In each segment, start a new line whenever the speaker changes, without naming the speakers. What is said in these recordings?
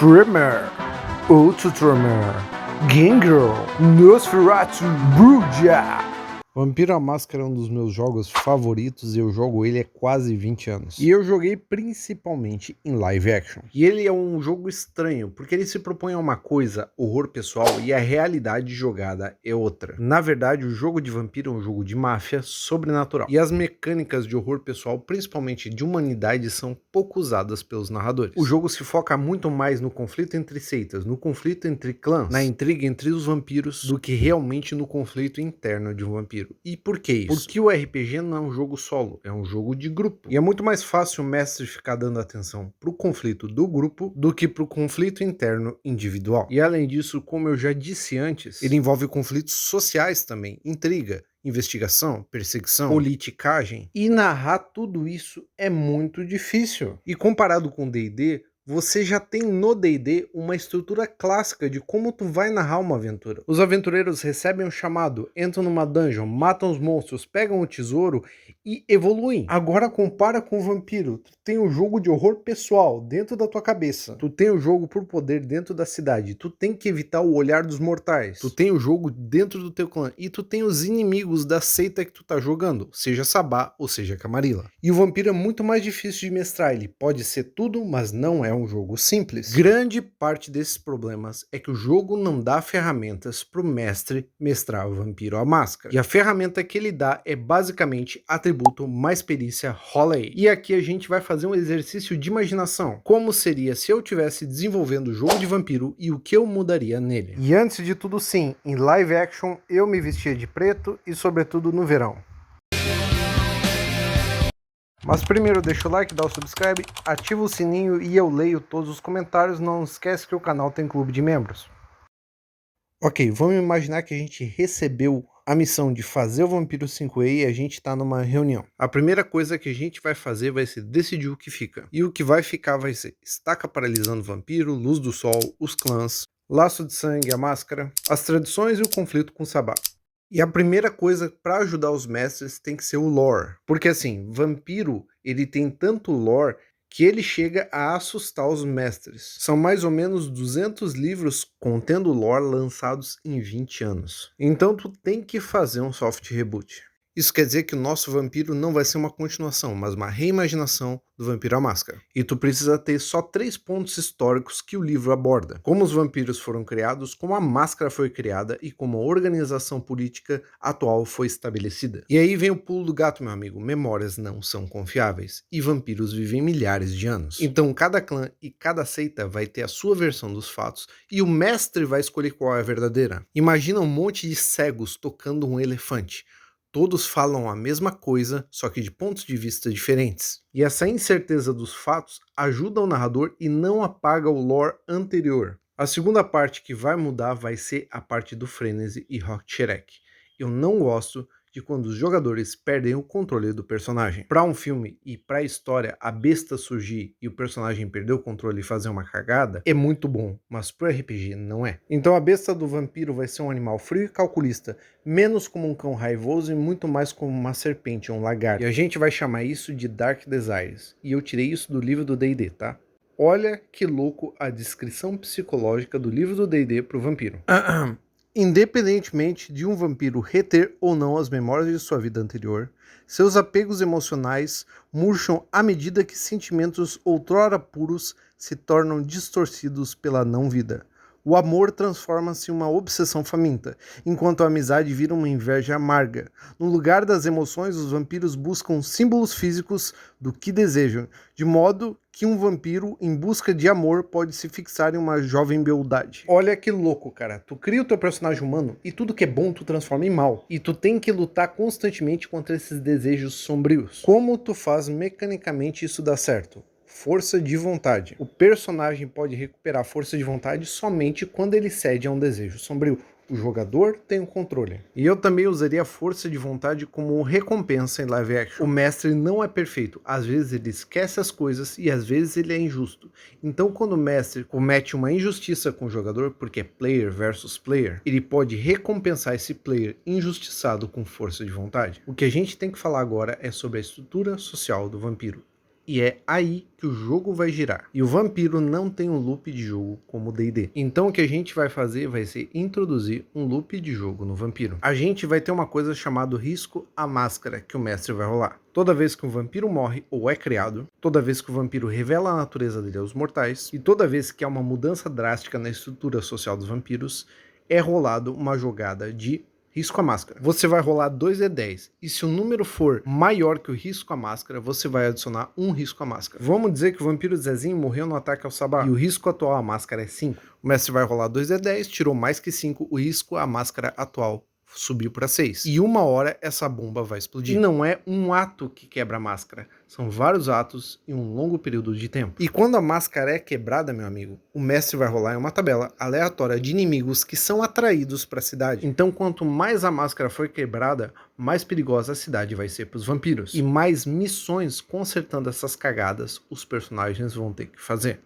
Tremor, outro Tremor, Gangrel, Nosferatu, Bruja. Vampiro à Máscara é um dos meus jogos favoritos e eu jogo ele há quase 20 anos. E eu joguei principalmente em live action. E ele é um jogo estranho, porque ele se propõe a uma coisa, horror pessoal, e a realidade jogada é outra. Na verdade, o jogo de vampiro é um jogo de máfia sobrenatural. E as mecânicas de horror pessoal, principalmente de humanidade, são pouco usadas pelos narradores. O jogo se foca muito mais no conflito entre seitas, no conflito entre clãs, na intriga entre os vampiros, do que realmente no conflito interno de um vampiro. E por que isso? Porque o RPG não é um jogo solo, é um jogo de grupo. E é muito mais fácil o mestre ficar dando atenção pro conflito do grupo do que pro conflito interno individual. E além disso, como eu já disse antes, ele envolve conflitos sociais também, intriga, investigação, perseguição, politicagem. E narrar tudo isso é muito difícil. E comparado com D&D, você já tem no D&D uma estrutura clássica de como tu vai narrar uma aventura. Os aventureiros recebem um chamado, entram numa dungeon, matam os monstros, pegam o tesouro e evoluem. Agora compara com o vampiro. Tu tem um jogo de horror pessoal dentro da tua cabeça. Tu tem o jogo por poder dentro da cidade. Tu tem que evitar o olhar dos mortais. Tu tem o jogo dentro do teu clã. E tu tem os inimigos da seita que tu tá jogando, seja Sabá ou seja Camarilla. E o vampiro é muito mais difícil de mestrar. Ele pode ser tudo, mas não é um jogo simples. Grande parte desses problemas é que o jogo não dá ferramentas pro mestre mestrar o Vampiro à Máscara. E a ferramenta que ele dá é basicamente atributo mais perícia, rola aí. E aqui a gente vai fazer um exercício de imaginação. Como seria se eu estivesse desenvolvendo o jogo de vampiro e o que eu mudaria nele? E antes de tudo, sim, em live action eu me vestia de preto e sobretudo no verão. Mas primeiro deixa o like, dá o subscribe, ativa o sininho e eu leio todos os comentários. Não esquece que o canal tem clube de membros. Ok, vamos imaginar que a gente recebeu a missão de fazer o Vampiro 5e e a gente tá numa reunião. A primeira coisa que a gente vai fazer vai ser decidir o que fica. E o que vai ficar vai ser estaca paralisando o vampiro, luz do sol, os clãs, laço de sangue, a máscara, as tradições e o conflito com Sabá. E a primeira coisa para ajudar os mestres tem que ser o lore. Porque assim, vampiro, ele tem tanto lore que ele chega a assustar os mestres. São mais ou menos 200 livros contendo lore lançados em 20 anos. Então tu tem que fazer um soft reboot. Isso quer dizer que o nosso vampiro não vai ser uma continuação, mas uma reimaginação do Vampiro à Máscara. E tu precisa ter só 3 pontos históricos que o livro aborda. Como os vampiros foram criados, como a máscara foi criada e como a organização política atual foi estabelecida. E aí vem o pulo do gato, meu amigo. Memórias não são confiáveis e vampiros vivem milhares de anos. Então cada clã e cada seita vai ter a sua versão dos fatos e o mestre vai escolher qual é a verdadeira. Imagina um monte de cegos tocando um elefante. Todos falam a mesma coisa, só que de pontos de vista diferentes. E essa incerteza dos fatos ajuda o narrador e não apaga o lore anterior. A segunda parte que vai mudar vai ser a parte do Frenesi e Rorschach. Eu não gosto de quando os jogadores perdem o controle do personagem. Para um filme e para a história, a besta surgir e o personagem perder o controle e fazer uma cagada é muito bom, mas pro RPG não é. Então a besta do vampiro vai ser um animal frio e calculista, menos como um cão raivoso e muito mais como uma serpente ou um lagarto. E a gente vai chamar isso de Dark Desires. E eu tirei isso do livro do D&D, tá? Olha que louco a descrição psicológica do livro do D&D pro vampiro. Independentemente de um vampiro reter ou não as memórias de sua vida anterior, seus apegos emocionais murcham à medida que sentimentos outrora puros se tornam distorcidos pela não-vida. O amor transforma-se em uma obsessão faminta, enquanto a amizade vira uma inveja amarga. No lugar das emoções, os vampiros buscam símbolos físicos do que desejam, de modo que um vampiro em busca de amor pode se fixar em uma jovem beldade. Olha que louco, cara. Tu cria o teu personagem humano e tudo que é bom tu transforma em mal. E tu tem que lutar constantemente contra esses desejos sombrios. Como tu faz mecanicamente isso dar certo? Força de vontade. O personagem pode recuperar força de vontade somente quando ele cede a um desejo sombrio. O jogador tem o controle. E eu também usaria a força de vontade como recompensa em live action. O mestre não é perfeito. Às vezes ele esquece as coisas e às vezes ele é injusto. Então quando o mestre comete uma injustiça com o jogador, porque é player versus player, ele pode recompensar esse player injustiçado com força de vontade. O que a gente tem que falar agora é sobre a estrutura social do vampiro. E é aí que o jogo vai girar. E o vampiro não tem um loop de jogo como o D&D. Então o que a gente vai fazer vai ser introduzir um loop de jogo no vampiro. A gente vai ter uma coisa chamada risco à máscara que o mestre vai rolar. Toda vez que um vampiro morre ou é criado, toda vez que o vampiro revela a natureza dele aos mortais, e toda vez que há uma mudança drástica na estrutura social dos vampiros, é rolado uma jogada de risco à máscara. Você vai rolar 2d10 e se o número for maior que o risco à máscara, você vai adicionar um risco à máscara. Vamos dizer que o vampiro Zezinho morreu no ataque ao Sabá e o risco atual à máscara é 5. O mestre vai rolar 2d10, tirou mais que 5, o risco à máscara atual subiu para 6. E 1 hora essa bomba vai explodir. E não é um ato que quebra a máscara, são vários atos em um longo período de tempo. E quando a máscara é quebrada, meu amigo, o mestre vai rolar em uma tabela aleatória de inimigos que são atraídos para a cidade. Então quanto mais a máscara for quebrada, mais perigosa a cidade vai ser para os vampiros. E mais missões consertando essas cagadas os personagens vão ter que fazer.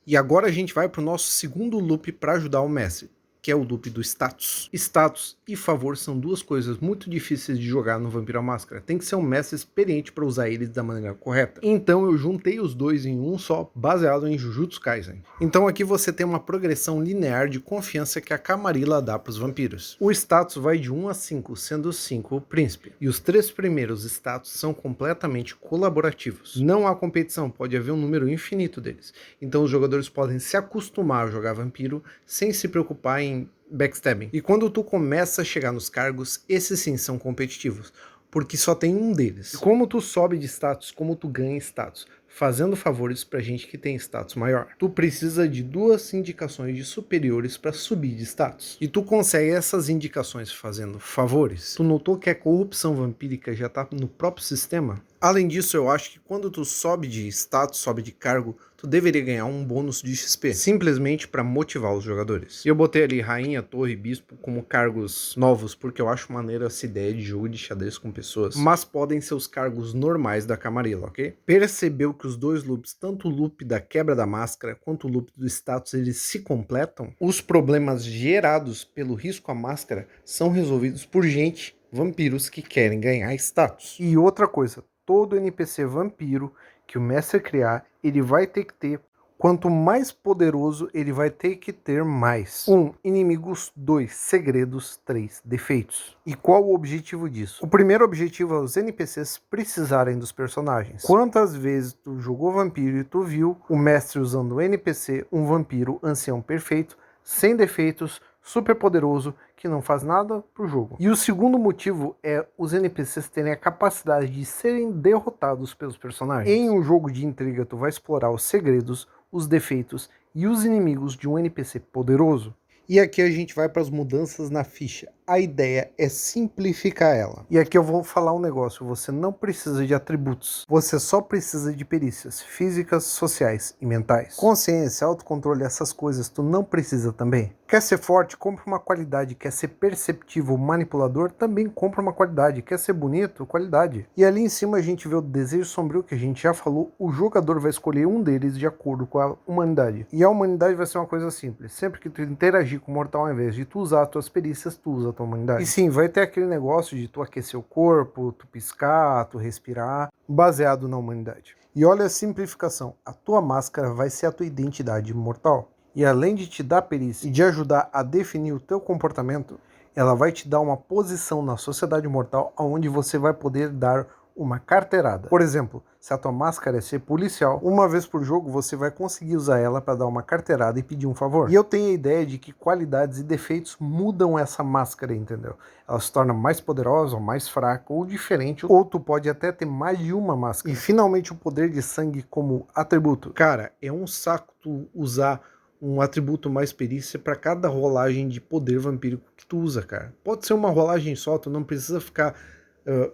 E agora a gente vai para o nosso segundo loop para ajudar o mestre, que é o loop do status. Status e favor são duas coisas muito difíceis de jogar no Vampiro à Máscara. Tem que ser um mestre experiente para usar eles da maneira correta. Então eu juntei os dois em um só, baseado em Jujutsu Kaisen. Então aqui você tem uma progressão linear de confiança que a Camarilla dá para os vampiros. O status vai de 1 a 5, sendo 5 o príncipe. E os 3 primeiros status são completamente colaborativos. Não há competição, pode haver um número infinito deles. Então os jogadores podem se acostumar a jogar vampiro sem se preocupar em backstabbing. E quando tu começa a chegar nos cargos, esses sim são competitivos, porque só tem um deles. E como tu sobe de status, como tu ganha status? Fazendo favores pra gente que tem status maior. Tu precisa de 2 indicações de superiores para subir de status. E tu consegue essas indicações fazendo favores. Tu notou que a corrupção vampírica já tá no próprio sistema? Além disso, eu acho que quando tu sobe de status, sobe de cargo, tu deveria ganhar um bônus de XP, simplesmente para motivar os jogadores. E eu botei ali Rainha, Torre e Bispo como cargos novos, porque eu acho maneira essa ideia de jogo de xadrez com pessoas, mas podem ser os cargos normais da Camarilla, ok? Percebeu que os dois loops, tanto o loop da quebra da máscara, quanto o loop do status, eles se completam? Os problemas gerados pelo risco à máscara são resolvidos por gente, vampiros, que querem ganhar status. E outra coisa, todo NPC vampiro que o mestre criar, ele vai ter que ter, quanto mais poderoso, ele vai ter que ter mais. 1. Inimigos. 2. Segredos. 3. Defeitos. E qual o objetivo disso? O primeiro objetivo é os NPCs precisarem dos personagens. Quantas vezes tu jogou vampiro e tu viu o mestre usando um NPC, um vampiro ancião perfeito, sem defeitos, super poderoso, que não faz nada pro jogo. E o segundo motivo é os NPCs terem a capacidade de serem derrotados pelos personagens. Em um jogo de intriga, tu vai explorar os segredos, os defeitos e os inimigos de um NPC poderoso. E aqui a gente vai para as mudanças na ficha. A ideia é simplificar ela. E aqui eu vou falar um negócio, você não precisa de atributos, você só precisa de perícias físicas, sociais e mentais. Consciência, autocontrole, essas coisas tu não precisa também. Quer ser forte? Compra uma qualidade. Quer ser perceptivo, manipulador? Também compra uma qualidade. Quer ser bonito? Qualidade. E ali em cima a gente vê o desejo sombrio, que a gente já falou, o jogador vai escolher um deles de acordo com a humanidade. E a humanidade vai ser uma coisa simples, sempre que tu interagir com o mortal, ao invés de tu usar as tuas perícias, tu usa a tua humanidade. E sim, vai ter aquele negócio de tu aquecer o corpo, tu piscar, tu respirar, baseado na humanidade. E olha a simplificação, a tua máscara vai ser a tua identidade mortal. E além de te dar perícia e de ajudar a definir o teu comportamento, ela vai te dar uma posição na sociedade mortal onde você vai poder dar uma carteirada. Por exemplo, se a tua máscara é ser policial, uma vez por jogo você vai conseguir usar ela para dar uma carteirada e pedir um favor. E eu tenho a ideia de que qualidades e defeitos mudam essa máscara, entendeu? Ela se torna mais poderosa, ou mais fraca, ou diferente, ou tu pode até ter mais de uma máscara. E finalmente o poder de sangue como atributo. Cara, é um saco tu usar um atributo mais perícia para cada rolagem de poder vampírico que tu usa, cara. Pode ser uma rolagem só, tu não precisa ficar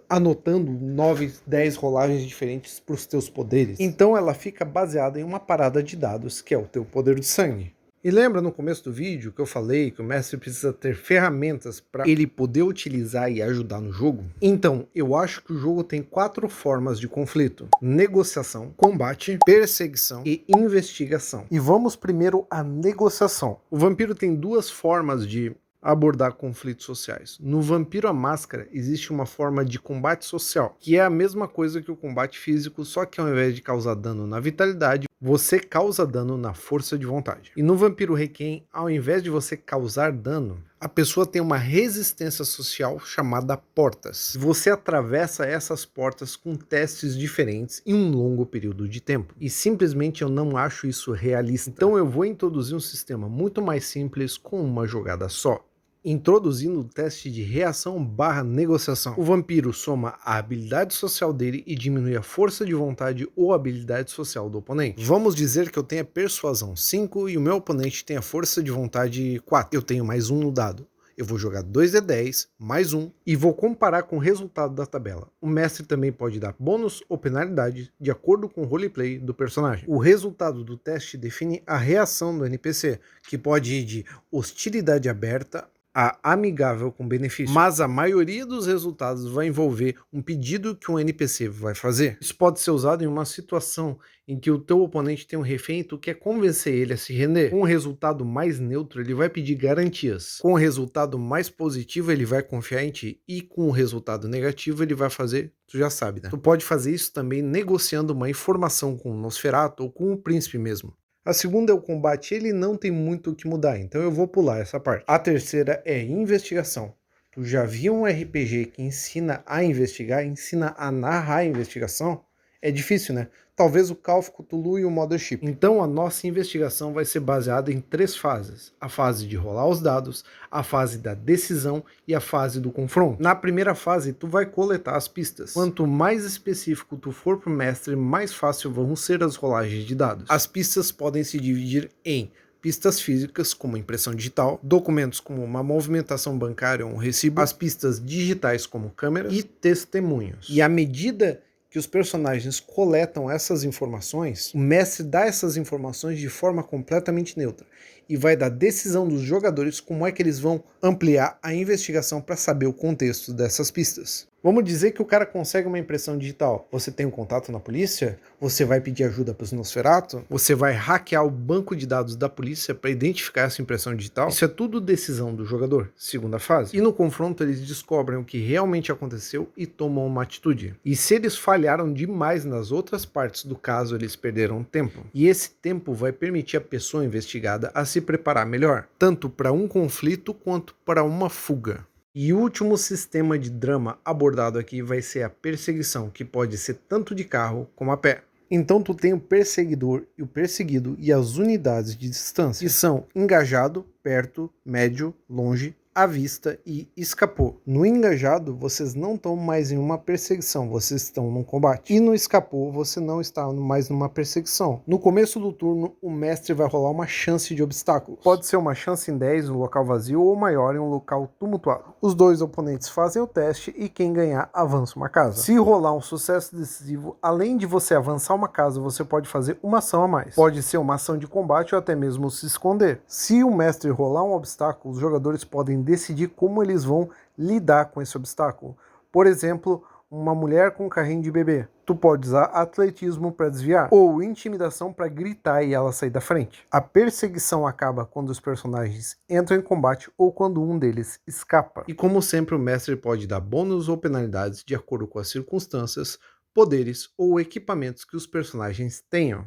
anotando 9, 10 rolagens diferentes para os teus poderes. Então ela fica baseada em uma parada de dados, que é o teu poder de sangue. E lembra no começo do vídeo que eu falei que o mestre precisa ter ferramentas para ele poder utilizar e ajudar no jogo? Então, eu acho que o jogo tem 4 formas de conflito: negociação, combate, perseguição e investigação. E vamos primeiro à negociação. O vampiro tem 2 formas de abordar conflitos sociais. No Vampiro à Máscara existe uma forma de combate social, que é a mesma coisa que o combate físico, só que ao invés de causar dano na vitalidade, você causa dano na força de vontade. E no Vampiro Requiem, ao invés de você causar dano, a pessoa tem uma resistência social chamada portas. Você atravessa essas portas com testes diferentes em um longo período de tempo. E simplesmente eu não acho isso realista. Então eu vou introduzir um sistema muito mais simples com uma jogada só. Introduzindo o teste de reação/negociação. O vampiro soma a habilidade social dele e diminui a força de vontade ou habilidade social do oponente. Vamos dizer que eu tenho a persuasão 5 e o meu oponente tem a força de vontade 4. Eu tenho mais 1 no dado. Eu vou jogar 2d10, mais 1, e vou comparar com o resultado da tabela. O mestre também pode dar bônus ou penalidade de acordo com o roleplay do personagem. O resultado do teste define a reação do NPC, que pode ir de hostilidade aberta a amigável com benefício, mas a maioria dos resultados vai envolver um pedido que um NPC vai fazer. Isso pode ser usado em uma situação em que o teu oponente tem um refém e tu quer convencer ele a se render. Com o resultado mais neutro, ele vai pedir garantias. Com o resultado mais positivo, ele vai confiar em ti. E com o resultado negativo, ele vai fazer, tu já sabe, né? Tu pode fazer isso também negociando uma informação com o Nosferatu ou com o príncipe mesmo. A segunda é o combate, ele não tem muito o que mudar, então eu vou pular essa parte. A terceira é investigação. Tu já viu um RPG que ensina a investigar, ensina a narrar a investigação? É difícil, né? Talvez o Call of Cthulhu e o Mothership. Então a nossa investigação vai ser baseada em 3 fases. A fase de rolar os dados, a fase da decisão e a fase do confronto. Na primeira fase, tu vai coletar as pistas. Quanto mais específico tu for pro mestre, mais fácil vão ser as rolagens de dados. As pistas podem se dividir em pistas físicas, como impressão digital, documentos como uma movimentação bancária ou um recibo, as pistas digitais como câmeras e testemunhos. E à medida que os personagens coletam essas informações, o mestre dá essas informações de forma completamente neutra e vai dar decisão dos jogadores como é que eles vão ampliar a investigação para saber o contexto dessas pistas. Vamos dizer que o cara consegue uma impressão digital. Você tem um contato na polícia? Você vai pedir ajuda para os Nosferatu? Você vai hackear o banco de dados da polícia para identificar essa impressão digital? Isso é tudo decisão do jogador, segunda fase. E no confronto eles descobrem o que realmente aconteceu e tomam uma atitude. E se eles falharam demais nas outras partes do caso, eles perderam tempo. E esse tempo vai permitir à pessoa investigada a se preparar melhor, tanto para um conflito quanto para uma fuga. E o último sistema de drama abordado aqui vai ser a perseguição, que pode ser tanto de carro como a pé. Então tu tem o perseguidor e o perseguido e as unidades de distância, que são engajado, perto, médio, longe, à vista e escapou. No engajado, vocês não estão mais em uma perseguição, vocês estão num combate. E no escapou, você não está mais numa perseguição. No começo do turno, o mestre vai rolar uma chance de obstáculo. Pode ser uma chance em 10 no local vazio ou maior em um local tumultuado. Os dois oponentes fazem o teste e quem ganhar avança uma casa. Se rolar um sucesso decisivo, além de você avançar uma casa, você pode fazer uma ação a mais. Pode ser uma ação de combate ou até mesmo se esconder. Se o mestre rolar um obstáculo, os jogadores podem decidir como eles vão lidar com esse obstáculo. Por exemplo, uma mulher com um carrinho de bebê. Tu pode usar atletismo para desviar ou intimidação para gritar e ela sair da frente. A perseguição acaba quando os personagens entram em combate ou quando um deles escapa. E como sempre, o mestre pode dar bônus ou penalidades de acordo com as circunstâncias, poderes ou equipamentos que os personagens tenham.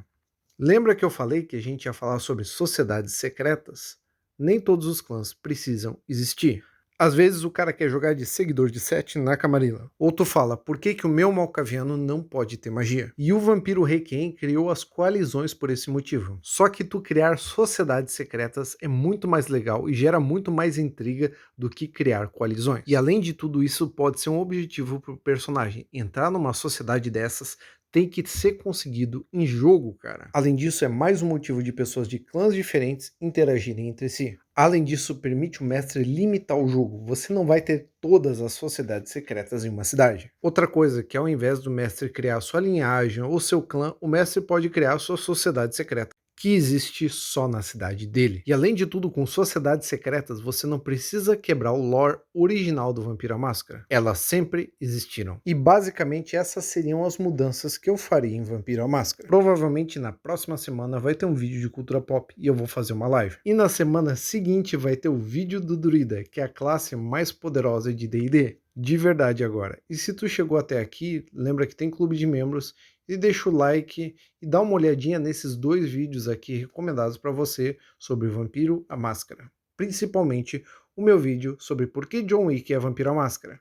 Lembra que eu falei que a gente ia falar sobre sociedades secretas? Nem todos os clãs precisam existir. Às vezes o cara quer jogar de seguidor de Seth na Camarilla. Ou tu fala, por que que o meu malcaviano não pode ter magia? E o Vampiro Requiem criou as coalizões por esse motivo. Só que tu criar sociedades secretas é muito mais legal e gera muito mais intriga do que criar coalizões. E além de tudo isso, pode ser um objetivo pro personagem. Entrar numa sociedade dessas tem que ser conseguido em jogo, cara. Além disso, é mais um motivo de pessoas de clãs diferentes interagirem entre si. Além disso, permite o mestre limitar o jogo. Você não vai ter todas as sociedades secretas em uma cidade. Outra coisa que ao invés do mestre criar sua linhagem ou seu clã, o mestre pode criar sua sociedade secreta. que existe só na cidade dele. E além de tudo, com sociedades secretas, você não precisa quebrar o lore original do Vampiro à Máscara. Elas sempre existiram. E basicamente essas seriam as mudanças que eu faria em Vampiro à Máscara. Provavelmente na próxima semana vai ter um vídeo de cultura pop e eu vou fazer uma live. E na semana seguinte vai ter o vídeo do Druida, que é a classe mais poderosa de D&D. De verdade agora. E se tu chegou até aqui, lembra que tem clube de membros e deixa o like e dá uma olhadinha nesses 2 vídeos aqui recomendados para você sobre Vampiro à Máscara. Principalmente o meu vídeo sobre por que John Wick é Vampiro à Máscara.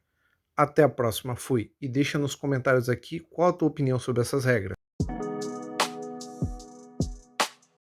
Até a próxima, fui. E deixa nos comentários aqui qual a tua opinião sobre essas regras.